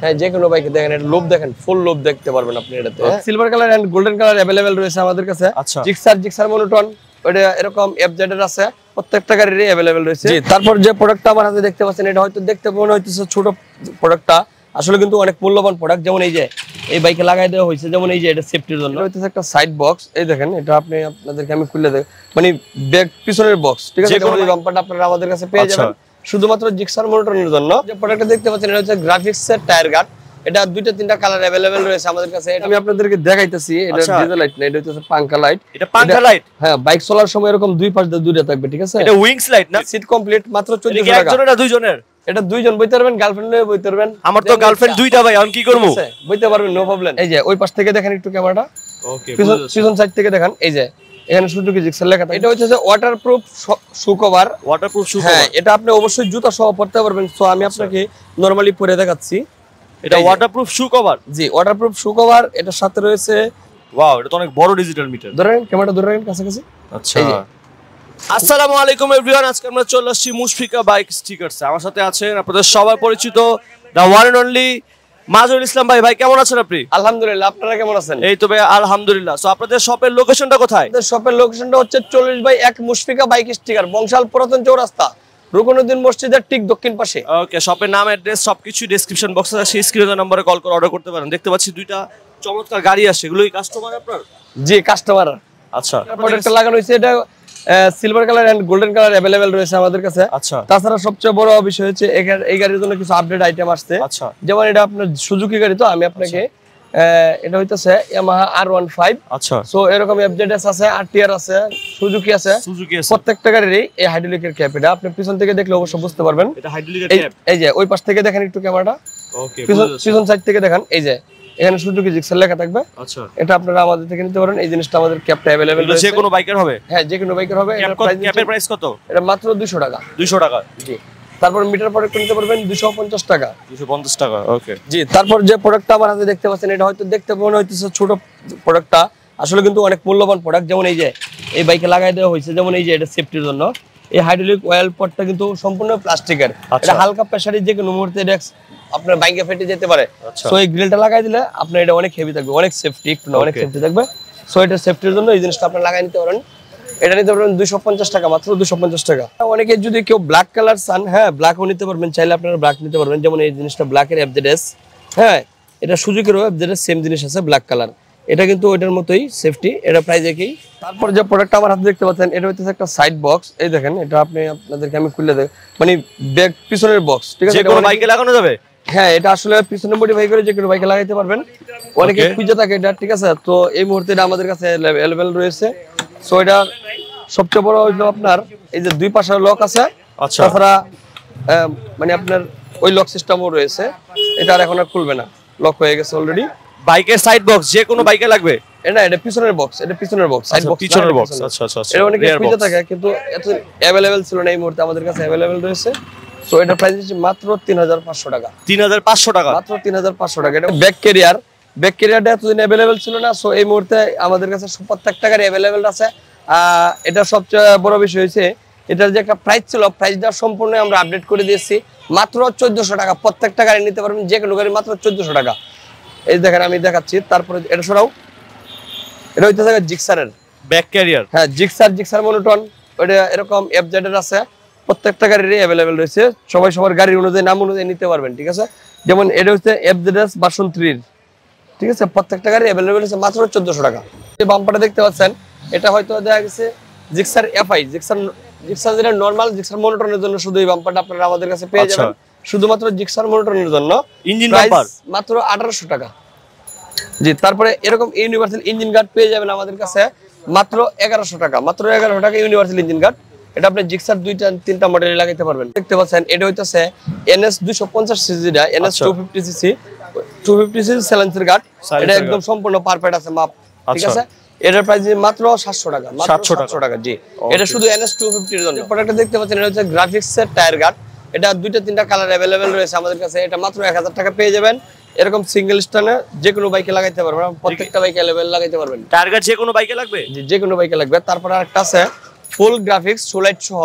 হ্যাঁ যে কোনো বাইকে দেখেন, এটা লুপ দেখেন, ফুল লুপ দেখতে পারবেন আপনি এটাতে। Silver colour and golden colour available রয়েছে আমাদের কাছে। জিক্সার মনোটন ওটা এরকম এফজেড এর আছে, প্রত্যেকটা গাড়িরই अवेलेबल রয়েছে। জি, তারপর যে প্রোডাক্টটা আমার হাতে দেখতে পাচ্ছেন, এটা হয়তো দেখতে মনে হইতেছে ছোট প্রোডাক্টটা, আসলে কিন্তু অনেক মূল্যবান প্রোডাক্ট। যেমন এই যে এই বাইকে লাগাই দেওয়া হয়েছে, যেমন এই যে এটা সেফটির জন্য হইতেছে একটা সাইড বক্স। এই দেখেন, এটা আপনাদেরকে আমি খুলে দেব, মানে ব্যাক পিছনের বক্স, ঠিক আছে? যেমন এই বাম্পারটা আপনারা আমাদের কাছে পেয়ে যাবেন শুধুমাত্র জিক্সার মোটরের জন্য। যে প্রোডাক্টটা দেখতে পাচ্ছেন, এটা হচ্ছে গ্রাফিক্সের টায়ার গার্ড। এটা দুইটা তিনটা কালার अवेलेबल রয়েছে আমাদের কাছে। আমি আপনাদেরকে দেখাইতেছি, এটা ডিজেল লাইট না, এটা হচ্ছে পাঙ্কা লাইট। এটা পাঙ্কা লাইট, হ্যাঁ, বাইক চলার সময় এরকম দুই পাশ দিয়ে দুইটা থাকবে, ঠিক আছে? এটা উইংস লাইট না? সিট কমপ্লিট, মাত্র 1400 টাকা। একজনের না দুইজনের? এটা দুইজন বইতে পারবেন, গার্লফ্রেন্ড নিয়ে বইতে পারবেন। আমার তো গার্লফ্রেন্ড দুইটা ভাই, আমি কি করব? বইতে পারবেন, নো প্রবলেম। এই যে ওই পাশ থেকে দেখেন একটু ক্যামেরাটা, ওকে, পিছন সাইড থেকে দেখেন, এই যে এখানে সুজুকি জিক্সার লেখা থাকে। এটা হচ্ছে যে ওয়াটারপ্রুফ শু কভার। ওয়াটারপ্রুফ শু কভার, হ্যাঁ, এটা আপনি অবশ্যই জুতা সহ পরতে পারবেন। সো আমি আপনাকে নরমালি পরে দেখাচ্ছি। এটা ওয়াটারপ্রুফ শু কভার। জি, ওয়াটারপ্রুফ শু কভার। এটার সাথে রয়েছে, ওয়াও, এটা তো অনেক বড় ডিজিটাল মিটার। ধরেন ক্যামেরাটা ধরে রাখেন কাছাকাছি। আচ্ছা, আসসালামু আলাইকুম এভরিওয়ান, আজকে আমরা চলে আসছি মুশফিকা বাইক স্টিকারস। আমার সাথে আছেন আপনাদের সবার পরিচিত দা ওয়ান এন্ড অনলি মাজুল ইসলাম ভাই। ভাই কেমন আছেন আপনি? আলহামদুলিল্লাহ, আপনারা কেমন আছেন? এই তো ভাই আলহামদুলিল্লাহ। সো আপনাদের শপের লোকেশনটা কোথায়? আমাদের শপের লোকেশনটা হচ্ছে 40/1 মুশফিকা বাইক স্টিকার, বংশাল পুরাতন চৌরাস্তা, রুকনুদ্দিন মসজিদের ঠিক দক্ষিণ পাশে। ওকে, শপের নাম, অ্যাড্রেস সবকিছু ডেসক্রিপশন বক্সে আছে, সেই স্ক্রিনের নম্বরে কল করে অর্ডার করতে পারেন। দেখতে পাচ্ছি দুইটা চমৎকার গাড়ি আসছে, এগুলো কি কাস্টমার আপনার? জি, কাস্টমার। আচ্ছা, প্রোডাক্টটা লাগানো হয়েছে, এটা silver colour and golden colour available রয়েছে আমাদের কাছে। আচ্ছা, তাছাড়া সবচেয়ে বড় বিষয় হচ্ছে এই গাড়ির জন্য কিছু আপডেট আইটেম আসছে। আচ্ছা, যেমন এটা আপনার সুজুকি গাড়ি, তো আমি আপনাকে এটা হইতাছে ইয়ামাহা R15। আচ্ছা, সো এরকম এফজেডএস আছে, আরটিআর আছে, সুজুকি আছে। প্রত্যেকটা গাড়িরই এই হাইড্রোলিকের ক্যাপ। এটা আপনি পিছন থেকে দেখলে অবশ্যই বুঝতে পারবেন, এটা হাইড্রোলিকের ক্যাপ। এই যে ওই পাশ থেকে দেখেন একটু ক্যামেরাটা, ওকে, পিছন সাইড থেকে দেখেন, এই যে এখানে সুজুকি জিক্সার লেখা থাকবে। আচ্ছা, এটা আপনারা আমাদের থেকে নিতে পারেন। এই জিনিসটা আমাদের ক্যাপটা अवेलेबल রয়েছে। যে কোনো বাইকের হবে? হ্যাঁ, যে কোনো বাইকের হবে। ক্যাপের প্রাইস কত? এটা মাত্র 200 টাকা। 200 টাকা, জি। তারপর মিটার প্রোডাক্ট নিতে পারবেন 250 টাকা। 250 টাকা, ওকে, জি। তারপর যে প্রোডাক্টটা আমার হাতে দেখতে পাচ্ছেন, এটা হয়তো দেখতে মনে হইতেছে ছোট প্রোডাক্টটা, আসলে কিন্তু অনেক মূল্যবান প্রোডাক্ট। যেমন এই যে এই বাইকে লাগাই দেওয়া হয়েছে, যেমন এই যে এটা সেফটির জন্য। এই হাইড্রোলিক অয়েল পটটা কিন্তু সম্পূর্ণ প্লাস্টিকের। এটা হালকা প্রেসারে যে কোনো মুহূর্তে এটা আপনার বাইকে ফেটে যেতে পারে। সো এই গ্রিলটা লাগাই দিলে আপনার এটা অনেক হেভি থাকবে, অনেক সেফটি, একটু না অনেক সেফটি থাকবে। সো এটা সেফটির জন্য এই জিনিসটা আপনি লাগাই নিতে পারেন। এটা নিতে পারবেন 250 টাকা, মাত্র 250 টাকা। অনেকে যদি কেউ ব্ল্যাক কালার চান, হ্যাঁ, ব্ল্যাকও নিতে পারবেন, চাইলে আপনারা ব্ল্যাক নিতে পারবেন। যেমন এই জিনিসটা ব্ল্যাকের এফজেডএস, হ্যাঁ, এটা সুজুকিরও এফজেডএস সেম জিনিস আছে, ব্ল্যাক কালার। এটা কিন্তু ওইটার মতোই সেফটি, এটা প্রাইস একই। তারপর যে প্রোডাক্টটা আমার হাতে দেখতে পাচ্ছেন, এটা হচ্ছে একটা সাইড বক্স। এই দেখেন, এটা আপনাদেরকে আমি খুলে দেব, মানে ব্যাক পিছনের বক্স, ঠিক আছে? যে কোনো বাইকে লাগানো যাবে। হ্যাঁ, এটা আসলে পিছনে মডিফাই করে যে কোনো বাইকে লাগাইতে পারবেন। অনেকে খুঁজে থাকে এটা, ঠিক আছে? তো এই মুহূর্তে এটা আমাদের কাছে अवेलेबल রয়েছে। সো এটা সবচেয়ে বড় হলো আপনার এই যে দুই পাশে লক আছে। আচ্ছা, তাছাড়া মানে আপনার ওই লক সিস্টেমও রয়েছে। এটা আর এখন আর খুলবে না, লক হয়ে গেছে অলরেডি। বাইকের সাইড বক্স যে কোনো বাইকে লাগবে? এটা পিছনের বক্স, এটা পিছনের বক্স, সাইড বক্স, পিছনের বক্স। আচ্ছা আচ্ছা, এটা অনেকে খুঁজে থাকে, কিন্তু এত अवेलेबल ছিল না, এই মুহূর্তে আমাদের কাছে अवेलेबल রয়েছে। সো এটা প্রাইস হচ্ছে মাত্র 3500 টাকা। 3500 টাকা, মাত্র 3500 টাকা। এটা ব্যাক ক্যারিয়ারটা এতদিন अवेलेबल ছিল না। সো এই মুহূর্তে আমাদের কাছে প্রত্যেকটা গাড়ি अवेलेबल আছে। এটা সবচেয়ে বড় বিষয় হচ্ছে এটার যে একটা প্রাইস ছিল, প্রাইসটা সম্পূর্ণ আমরা আপডেট করে দিয়েছি। মাত্র 1400 টাকা প্রত্যেকটা গাড়ি নিতে পারবেন, যে কোনো গাড়ি মাত্র 1400 টাকা। এই দেখেন, আমি দেখাচ্ছি। তারপরে এটা সরাও, এটা হইতে থাকে জিক্সারের ব্যাক ক্যারিয়ার। হ্যাঁ, জিক্সার মনোটন, ওটা এরকম এফজেড এর আছে। প্রত্যেকটা গাড়িরই अवेलेबल রয়েছে, সবাই সবার গাড়ির অনুযায়ী নাম অনুযায়ী নিতে পারবেন, ঠিক আছে? যেমন এটা হচ্ছে এফজেডএস ভার্সন 3, ঠিক আছে? প্রত্যেকটা গাড়ি अवेलेबल আছে মাত্র 1400 টাকা। এই বাম্পারটা দেখতে পাচ্ছেন, এটা হয়তো দেখা গেছে জিক্সার এফআই, জিক্সার যেটা নরমাল জিক্সার মনোটনের জন্য শুধু এই বাম্পারটা আপনারা আমাদের কাছে পেয়ে যাবেন, শুধুমাত্র জিক্সার মনোটনের জন্য। ইঞ্জিন বাম্পার মাত্র 1800 টাকা। জি, তারপরে এরকম ইউনিভার্সাল ইঞ্জিন গার্ড পেয়ে যাবেন আমাদের কাছে মাত্র 1100 টাকা। মাত্র 1100 টাকা ইউনিভার্সাল ইঞ্জিন গার্ড। এটা আপনি জিক্সার 2-3টা মডেলে লাগাইতে পারবেন। দেখতে পাচ্ছেন, এটা হইতাছে NS 250 CC, NS 250 CC, 250 CC silencer guard. এটা একদম সম্পূর্ণ পারফেক্ট আছে মাপ, ঠিক আছে? এটার প্রাইস মাত্র 700 টাকা, মাত্র 700 টাকা। জি, এটা শুধু NS 250 এর জন্য। প্রোডাক্টটা দেখতে পাচ্ছেন, এটা হচ্ছে গ্রাফিক্সের টায়ার গার্ড। এটা 2-3টা কালার अवेलेबल রয়েছে আমাদের কাছে। এটা মাত্র 1000 টাকা পেয়ে যাবেন। এরকম সিঙ্গেল স্ট্যান্ডে যে কোনো বাইকে লাগাইতে পারবেন, প্রত্যেকটা বাইকে अवेलेबल লাগাইতে পারবেন। টায়ার গার্ড যে কোনো বাইকে লাগবে? জি, যে কোনো বাইকে লাগবে। তারপর আরেকটা আছে ফুল গ্রাফিক্স সোলাইট সহ,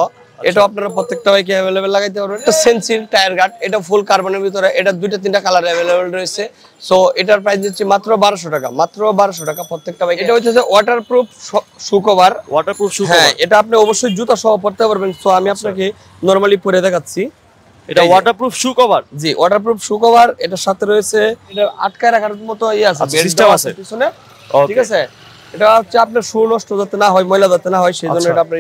এটা আপনারা প্রত্যেকটা বাইকে अवेलेबल লাগাইতে পারবেন। এটা সেনসির টায়ার গার্ড, এটা ফুল কার্বনের ভিতরে, এটা দুইটা তিনটা কালার अवेलेबल রয়েছে। সো এটার প্রাইস দিচ্ছি মাত্র 1200 টাকা, মাত্র 1200 টাকা প্রত্যেকটা বাইকে। এটা হচ্ছে ওয়াটারপ্রুফ শু কভার, ওয়াটারপ্রুফ শু কভার। হ্যাঁ, এটা আপনি অবশ্যই জুতা সহ পরতে পারবেন। সো আমি আপনাকে নরমালি পরে দেখাচ্ছি। এটা ওয়াটারপ্রুফ শু কভার। জি, ওয়াটারপ্রুফ শু কভার। এটার সাথে রয়েছে এটা আটকায় রাখার মতো আছে, সিস্টেম আছে পিছনে, ঠিক আছে। এটা হচ্ছে আপনার শু নষ্ট যাতে না হয়, ময়লা যাতে না হয়, সেজন্য এটা আপনি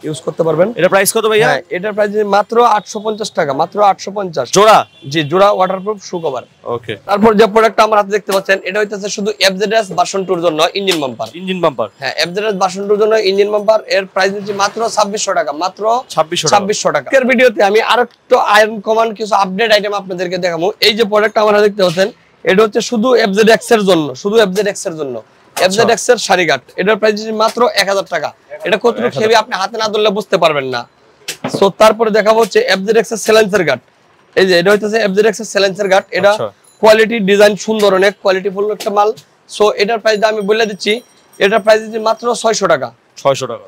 ইউজ করতে পারবেন। এটা প্রাইস কত ভাইয়া? হ্যাঁ, এটার প্রাইস মাত্র 850 টাকা, মাত্র 850 জোড়া। জি, জোড়া ওয়াটারপ্রুফ শু কভার। ওকে। তারপর যে প্রোডাক্টটা আমার হাতে দেখতে পাচ্ছেন, এটা হইতাছে শুধু এফজেডএস ভার্সন 2 এর জন্য ইঞ্জিন বাম্পার। ইঞ্জিন বাম্পার, হ্যাঁ, এফজেডএস ভার্সন 2 এর জন্য ইঞ্জিন বাম্পার। এর প্রাইস হচ্ছে মাত্র 2600 টাকা, মাত্র 2600 টাকা। এর ভিডিওতে আমি আরেকটু আয়রন কমান কিছু আপডেট আইটেম আপনাদেরকে দেখাবো। এই যে প্রোডাক্টটা আমরা দেখতে পাচ্ছেন, এটা হচ্ছে শুধু এফজেডএক্স এর জন্য, শুধু এফজেডএক্স এর জন্য। এফজেডএক্স এর শাড়ি গার্ড, এটার প্রাইস মাত্র 1000 টাকা। এটা কতটুকু খেবে আপনি হাতে না ধরলে বুঝতে পারবেন না। সো তারপরে দেখাবো হচ্ছে এফজেডএক্স এর সাইলেন্সার গার্ড। এই যে এটা হচ্ছে এফজেডএক্স এর সাইলেন্সার গার্ড। এটা কোয়ালিটি ডিজাইন সুন্দর, অনেক কোয়ালিটিফুল একটা মাল। সো এটার প্রাইসটা আমি বলে দিচ্ছি, এটার প্রাইস দিচ্ছি মাত্র 600 টাকা, 600 টাকা।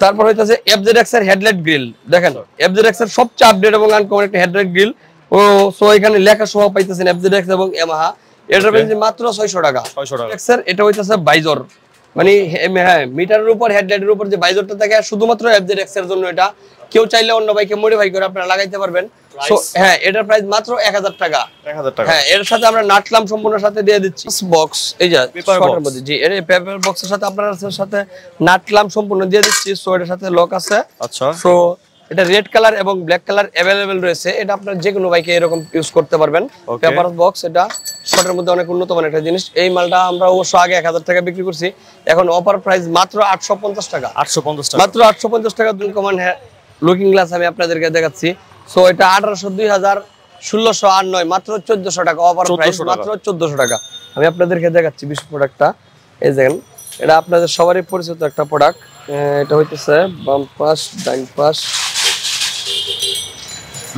তারপর হইতাছে এফজেডএক্স এর হেডলাইট গ্রিল। দেখেন, এফজেডএক্স এর সবচেয়ে আপডেট এবং আনকমন একটা হেডলাইট গ্রিল। ও সো এখানে লেখা সহ পাইতেছেন এফজেডএক্স এবং ইয়ামাহা। এটার প্রাইস মাত্র 600 টাকা, 600 টাকা। এক্সের এটা হইতাছে বাইজর, মানে হ্যাঁ, মিটারের উপর হেডলাইটের উপর যে বাইজরটা থাকে শুধুমাত্র এফজেডএক্স এর জন্য। এটা কেউ চাইলে অন্য বাইকে মডিফাই করে আপনারা লাগাইতে পারবেন। সো হ্যাঁ, এটার প্রাইস মাত্র 1000 টাকা, 1000 টাকা। হ্যাঁ, এর সাথে আমরা নাটলাম সম্পূর্ণ সাথে দিয়ে দিচ্ছি বক্স। এই যে শর্টের মধ্যে, জি, এর পেপার বক্সের সাথে আপনারা সাথে নাটলাম সম্পূর্ণ দিয়ে দিচ্ছি। সো এর সাথে লক আছে। আচ্ছা, সো এটা রেড কালার এবং ব্ল্যাক কালার अवेलेबल রয়েছে। এটা আপনারা যে কোনো বাইকে এরকম ইউজ করতে পারবেন। পেপার বক্স, এটা শর্টের মধ্যে অনেক উন্নত মানের একটা জিনিস। এই মালটা আমরা অবশ্য আগে 1000 টাকা বিক্রি করছি, এখন অফার প্রাইস মাত্র 850 টাকা, 850 টাকা, মাত্র 850 টাকা। দুই কমান লুকিং গ্লাস আমি আপনাদেরকে দেখাচ্ছি। সো এটা 1800, 2000, 1600 আর 9, মাত্র 1400 টাকা অফার প্রাইস, মাত্র 1400 টাকা। আমি আপনাদেরকে দেখাচ্ছি বিশ প্রোডাক্টটা। এই দেখেন, এটা আপনাদের সবারই পরিচিত একটা প্রোডাক্ট। এটা হইতেছে বাম পাশ, ডান পাশ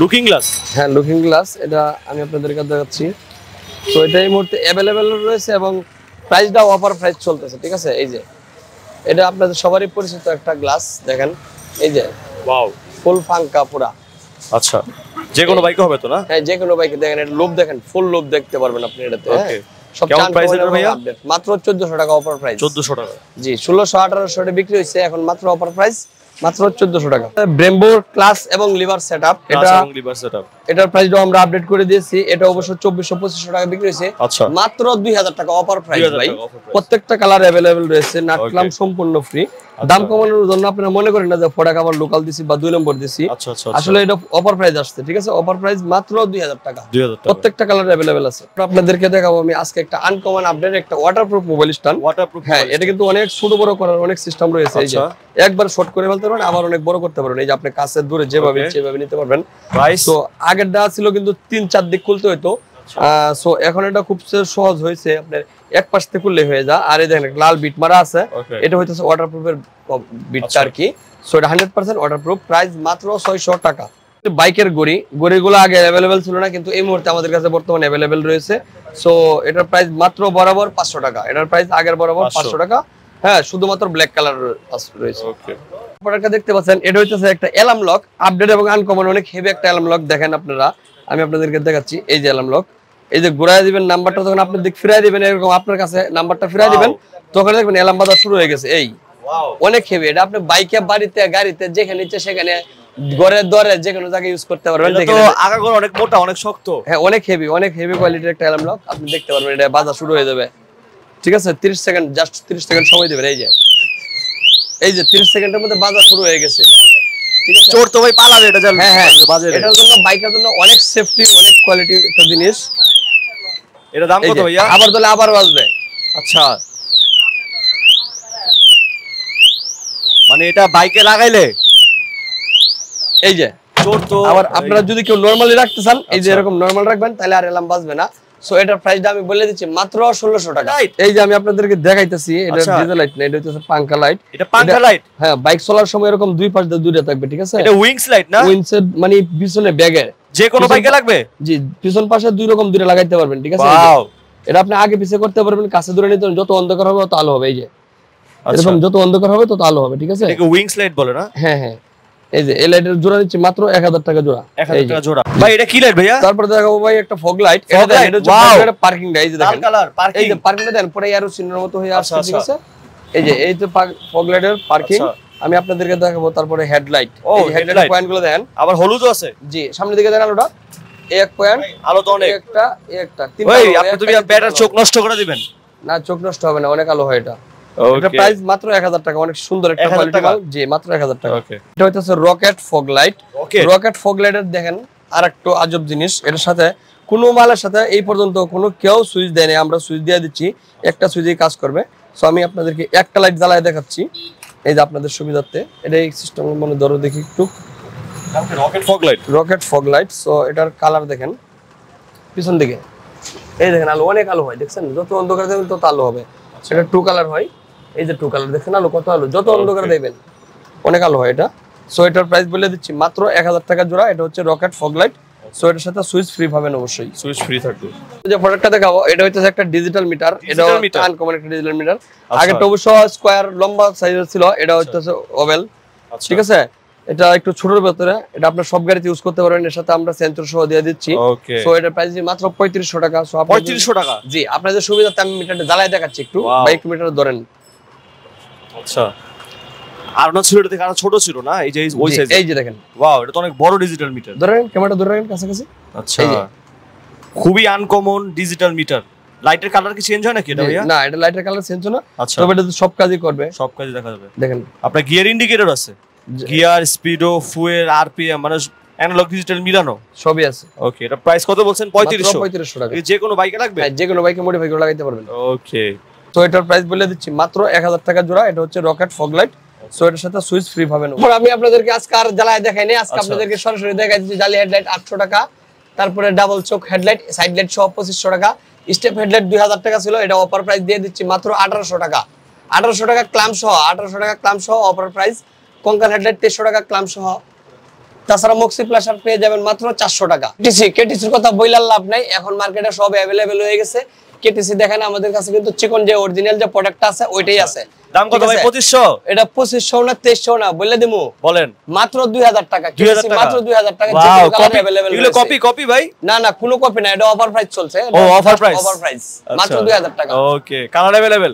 লুকিং গ্লাস। হ্যাঁ, লুকিং গ্লাস। এটা আমি আপনাদেরকে দেখাচ্ছি। তো এটা এই মুহূর্তে अवेलेबल রয়েছে এবং প্রাইসটা অফার প্রাইস চলতেছে, ঠিক আছে। এই যে এটা আপনাদের সবারই পরিচিত একটা গ্লাস, দেখেন। এই যে ওয়াও, ফুল ফাঙ্কা পুরা। আচ্ছা, যে কোনো বাইকে হবে তো না? হ্যাঁ, যে কোনো বাইকে। দেখেন, এটা লুপ দেখেন, ফুল লুপ দেখতে পারবেন আপনি এটাতে। ওকে, কেমন প্রাইস এটা ভাইয়া? মাত্র 1400 টাকা অফার প্রাইস, 1400 টাকা। জি, 1600, 1800 এ বিক্রি হইছে, এখন মাত্র অফার প্রাইস মাত্র 1400 টাকা। ব্রেম্বো ক্লাস এবং লিভার সেটআপ, এটার প্রাইসটা আমরা আপডেট করে দিয়েছি। এটা অবশ্য 2400-2500 টাকা বিক্রি হয়েছে, মাত্র 2000 টাকা অফার প্রাইস ভাই। প্রত্যেকটা কালার अवेलेबल রয়েছে, নাটক্লাম সম্পূর্ণ ফ্রি। দাম কমানোর জন্য আপনারা মনে করেন না যে প্রোডাক্ট আবার লোকাল দিছি বা 2 নম্বর দিছি, আসলে এটা অফার প্রাইস আসছে, ঠিক আছে। অফার প্রাইস মাত্র 2000 টাকা, প্রত্যেকটা কালার अवेलेबल আছে। আপনাদেরকে দেখাবো আমি আজকে একটা আনকমন আপডেট, একটা ওয়াটারপ্রুফ মোবাইল স্ট্যান্ড। হ্যাঁ, এটা কিন্তু অনেক ছোট বড় করার অনেক সিস্টেম রয়েছে। এই যে একবার শর্ট করে ফেলতে পারবেন, আবার অনেক বড় করতে পারবেন। এই যে আপনি কাছের দূরে যেভাবে নিতে পারবেন। তো আগের দা ছিল কিন্তু 3-4 দিক খুলতে হতো। সো এখন এটা খুব সহজ হয়েছে, আপনার এক পাশ থেকে খুললে হয়ে যায়। আর এই দেখেন লাল বিট মারা আছে, এটা হইতেছে ওয়াটারপ্রুফের বিটটা আর কি। সো এটা 100% ওয়াটারপ্রুফ, প্রাইস মাত্র 600 টাকা। বাইকের গড়িগুলো আগে अवेलेबल ছিল না, কিন্তু এই মুহূর্তে আমাদের কাছে বর্তমানে अवेलेबल রয়েছে। সো এটার প্রাইস মাত্র বরাবর 500 টাকা, এটার প্রাইস আগের বরাবর 500 টাকা। হ্যাঁ, শুধুমাত্র ব্ল্যাক কালার রয়েছে। ওকে, প্রোডাক্টটা দেখতে পাচ্ছেন, এটা হইতেছে একটা অ্যালার্ম লক, আপডেট এবং আনকমন, অনেক হেভি একটা অ্যালার্ম লক। দেখেন আপনারা, আমি আপনাদেরকে দেখাচ্ছি। এই যে অ্যালার্ম লক, এই যে ঘুরায় দিবেন নাম্বারটা, যখন আপনি দিক ফিরাই দিবেন, এরকম আপনার কাছে নাম্বারটা ফিরাই দিবেন, তখন দেখবেন অ্যালার্ম বাজা শুরু হয়ে গেছে। এই অনেক হেভি, এটা আপনি বাইকে, বাড়িতে, গাড়িতে, যেখানে ইচ্ছে সেখানে, ঘরের দরে যে কোনো জায়গায় ইউজ করতে পারবেন। এটা তো আগাগোড়া অনেক মোটা, অনেক শক্ত। হ্যাঁ, অনেক হেভি কোয়ালিটির একটা অ্যালার্ম লক। আপনি দেখতে পারবেন এটা বাজা শুরু হয়ে যাবে, ঠিক আছে। 30 সেকেন্ড, জাস্ট 30 সেকেন্ড সময় দিবেন। এই যে 30 সেকেন্ডের মধ্যে বাজা শুরু হয়ে গেছে, ঠিক আছে। চোর তো ভাই পালাবে এটা জানেন। হ্যাঁ, এটার জন্য, বাইকের জন্য অনেক সেফটি, অনেক কোয়ালিটি একটা জিনিস। এটা দাম কত ভাইয়া? আবার দিলে আবার বাজবে। আচ্ছা, মানে এটা বাইকে লাগাইলে এই যে চোর তো। আবার আপনারা যদি কেউ নরমালি রাখতে চান, এই যে এরকম নরমাল রাখবেন, তাহলে আর অ্যালার্ম বাজবে না। সো এটার প্রাইসটা আমি বলে দিচ্ছি মাত্র 1600 টাকা। এই যে আমি আপনাদেরকে দেখাইতেছি, এটা ডিজেল লাইট না, এটা হচ্ছে পাঙ্কা লাইট। এটা পাঙ্কা লাইট? হ্যাঁ, বাইক চলার সময় এরকম দুই পাশ দিয়ে দুইটা থাকবে, ঠিক আছে। এটা উইংস লাইট না? উইংস মানে পিছনে ব্যাগে যে কোনো বাইকে লাগবে। জি, পিছন পাশে দুই রকম দুইটা লাগাইতে পারবেন, ঠিক আছে। ওয়াও, এটা আপনি আগে পিছে করতে পারবেন, কাছে দূরে নিতে, যত অন্ধকার হবে তত আলো হবে। এই যে এরকম যত অন্ধকার হবে তত আলো হবে, ঠিক আছে। এটাকে উইংস লাইট বলে না? হ্যাঁ হ্যাঁ, এই যে এই লাইটের জোড়া দিচ্ছি মাত্র 1000 টাকা জোড়া। 1000 টাকা জোড়া। ভাই এটা কি লাইট ভাইয়া? তারপর দেখাবো ভাই একটা ফগ লাইট। Fog light, এটা হচ্ছে wow! এটা পার্কিং এই যে দেখেন। লাল কালার এই পার্কিং। যে পার্কিংটা দেন পুরো এরো সিনের মতো হয়ে আসছে, আচ্ছা, ঠিক আছে? এই যে ফগ লাইটের পার্কিং আমি আপনাদেরকে দেখাবো। তারপরে হেডলাইট, এই হেডলাইট পয়েন্টগুলো দেন। আবার হলুদও আছে। জি, সামনের দিকে দেন আলোটা। এক পয়েন্ট, আলো তো অনেক। একটা তিনটা। ওই আপনি তুমি ব্যাটার চোখ নষ্ট করে দিবেন না, চোখ নষ্ট হবে না, অনেক আলো হয় এটা। এটা প্রাইস মাত্র 1000 টাকা, অনেক সুন্দর একটা কোয়ালিটি মাল। জি, মাত্র 1000 টাকা। এটা হচ্ছে rocket fog light. Rocket fog লাইটের দেখেন আরেকটু আজব জিনিস, এটার সাথে কোনো মালের সাথে এই পর্যন্ত কোনো কেউ সুইচ দেয়নি, আমরা সুইচ দিয়ে দিচ্ছি, একটা সুইচেই কাজ করবে। সো আমি আপনাদেরকে একটা লাইট জ্বালায় দেখাচ্ছি, এই যে আপনাদের সুবিধার্থে। এটা এই সিস্টেম মানে ধরো দেখি একটু। Rocket fog light, rocket fog light. So এটার কালার দেখেন পিছন দিকে, এই দেখেন আলো, অনেক আলো হয়, দেখছেন? যত অন্ধকার দেবেন তত আলো হবে। এটা 2 কালার হয়, এই যে 2 কালার দেখছেন আলো, কত আলো, যত অন্ধকার দেবেন অনেক আলো হয় এটা। সো এটার প্রাইস বলে দিচ্ছি মাত্র 1000 টাকা জোড়া। এটা হচ্ছে রকেট ফগ লাইট। সো এটার সাথে সুইচ ফ্রি পাবেন, অবশ্যই সুইচ ফ্রি থাকবে। যে প্রোডাক্টটা দেখাবো এটা হচ্ছে একটা ডিজিটাল মিটার। এটা আনকমন একটা ডিজিটাল মিটার। আগেরটা অবশ্য স্কয়ার লম্বা সাইজের ছিল, এটা হচ্ছে ওভেল, ঠিক আছে? এটা একটু ছোটর ভেতরে, এটা আপনার সব গাড়িতে ইউজ করতে পারবেন। এর সাথে আমরা সেন্সর সহ দিয়ে দিচ্ছি। সো এটার প্রাইস মাত্র 3500 টাকা। সো 3500 টাকা। জি, আপনাদের সুবিধাতে আমি মিটারটা জ্বালায় দেখাচ্ছি একটু। ভাই একটু মিটার ধরেন। আচ্ছা, আর না ছিল এটা থেকে আরো ছোট ছিল না? এই যে ওই সাইজ, এই যে দেখেন। ওয়াও, এটা তো অনেক বড় ডিজিটাল মিটার। ধরেন ক্যামেরাটা ধরে রাখেন কাছাকাছি। আচ্ছা, খুবই আনকমন ডিজিটাল মিটার। লাইটের কালার কি চেঞ্জ হয় নাকি এটা ভাইয়া? না, এটা লাইটের কালার চেঞ্জ হয় না। আচ্ছা, তবে এটা সব কাজই করবে, সব কাজে দেখা যাবে। দেখেন আপনার গিয়ার ইন্ডিকেটর আছে, গিয়ার, স্পিডো, ফুয়েল, আরপিএম, মানে অ্যানালগ ডিজিটাল মিলানো সবই আছে। ওকে, এটা প্রাইস কত বলছেন? 3500 টাকা। এই যে কোনো বাইকে লাগবে? হ্যাঁ, যে কোনো বাইকে মডিফাই করে লাগাইতে পারবেন। ওকে, তো এটার প্রাইস বলে দিচ্ছি মাত্র 1000 টাকা জোড়া। এটা হচ্ছে রকেট ফগ লাইট। সো এটার সাথে সুইচ ফ্রি পাবেন। আমি আপনাদেরকে আজকে আর জ্বালায় দেখাইনি, আজকে আপনাদেরকে সরাসরি দেখাই দিচ্ছি। জালি হেডলাইট 800 টাকা, তারপরে ডাবল চোখ হেডলাইট, সাইড লাইট সহ 2500 টাকা, স্টেপ হেডলাইট 2000 টাকা ছিল, এটা অফার প্রাইস দিয়ে দিচ্ছি মাত্র 1800 টাকা। 1800 টাকা ক্লাম সহ, 1800 টাকা ক্লাম সহ অফার প্রাইস। কঙ্কাল হেডলাইট 2300 টাকা ক্লাম সহ। তাছাড়া মক্সি প্লাসার পেয়ে যাবেন মাত্র 400 টাকা। কেটিসির কথা বইলার লাভ নাই, এখন মার্কেটে সব অ্যাভেলেবেল হয়ে গেছে। কেটিসি দেখেন আমাদের কাছে কিন্তু চিকন যে অরিজিনাল যে প্রোডাক্টটা আছে ওইটাই আছে। দাম কত ভাই? 2500? এটা 2500 না 2300 না, বলে দিমু। বলেন। মাত্র 2000 টাকা। কেটিসি মাত্র 2000 টাকা। Wow, copy available. এগুলো কপি ভাই? না না, কোনো কপি না, এটা অফার প্রাইস চলছে। ও, অফার প্রাইস। অফার প্রাইস মাত্র 2000 টাকা। ওকে, কালার अवेलेबल।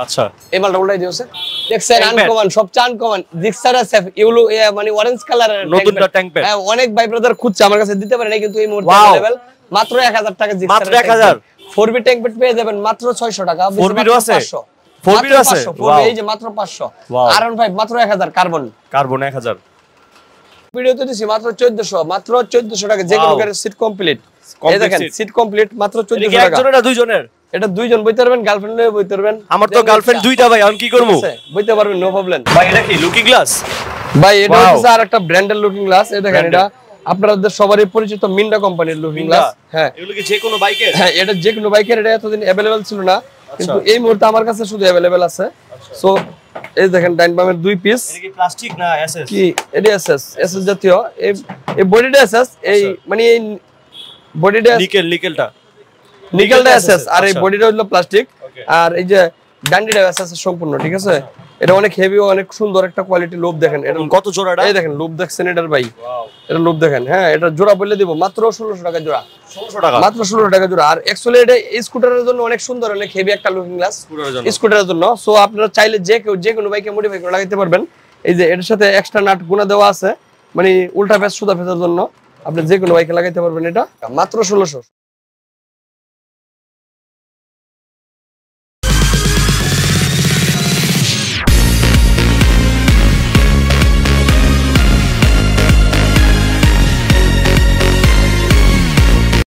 আচ্ছা, এই মালটা উল্টাই দিওছে। দেখছেন আনকমন, সব আনকমন। জিক্সার আছে ইউলো, মানে অরেঞ্জ কালারের নতুনটা ট্যাঙ্ক প্যাড। হ্যাঁ, অনেক ভাই ব্রাদার খুঁজছে, আমার কাছে দিতে পারে না, কিন্তু এই মুহূর্তে अवेलेबल মাত্র 1000 টাকা। জিক্সার মাত্র 1000। 4B ট্যাঙ্ক প্যাড পেয়ে যাবেন মাত্র 600 টাকা। 4B আছে? 4B আছে? 4B এই যে মাত্র 500। R15 মাত্র 1000 কার্বন 1000। ভিডিওতে দিছি মাত্র 1400 টাকা। যে কোনো গাড়ির সিট কমপ্লিট। এই দেখেন সিট কমপ্লিট মাত্র 1400 টাকা। একজনের না দুইজনের? এটা দুইজন বইতে পারবেন, গার্লফ্রেন্ড লয়ে বইতে পারবেন। আমার তো গার্লফ্রেন্ড দুইটা ভাই, আমি কি করব? বইতে পারবেন, নো প্রবলেম। ভাই এটা কি লুকিং গ্লাস? ভাই এটা হচ্ছে আরেকটা ব্র্যান্ডের লুকিং গ্লাস। এই দেখেন, এটা আপনাদের সবারই পরিচিত মিন্ডা কোম্পানির লুকিং গ্লাস। হ্যাঁ, এগুলো কি যে কোনো বাইকের? হ্যাঁ, এটা যে কোনো বাইকের। এটা এতদিন अवेलेबल ছিল না, কিন্তু এই মুহূর্তে আমার কাছে শুধু अवेलेबल আছে। সো এই দেখেন ডাইন বামের 2 পিস। এটা কি প্লাস্টিক না এসএস? কি এটা এসএস জাতীয়। এই বডিটা এসএস, এই মানে এই বডিটা নিকেলটা এসএস, আর এই বডিটা হলো প্লাস্টিক। আর এই যে ডান্ডিটা এসএস সম্পূর্ণ, ঠিক আছে? এটা অনেক হেভি, অনেক সুন্দর একটা কোয়ালিটি। লুপ দেখেন, এটা কত জোড়াটা? এই দেখেন লুপ দেখছেন এটার ভাই, এটা লুপ দেখেন। হ্যাঁ, এটা জোড়া বলে দিব মাত্র 1600 টাকা জোড়া। 1600 টাকা? মাত্র 1600 টাকা জোড়া। আর অ্যাকচুয়ালি এটা স্কুটারের জন্য অনেক সুন্দর, অনেক হেভি একটা লুকিং গ্লাস স্কুটারের জন্য। সো আপনারা চাইলে যে কোনো বাইকে মডিফাই করে লাগাইতে পারবেন। এই যে এটার সাথে এক্সট্রা নাট গুণা দেওয়া আছে, মানে উল্টা ফেস সুদা ফেসের জন্য আপনি যে কোনো বাইকে লাগাইতে পারবেন। এটা মাত্র 1600।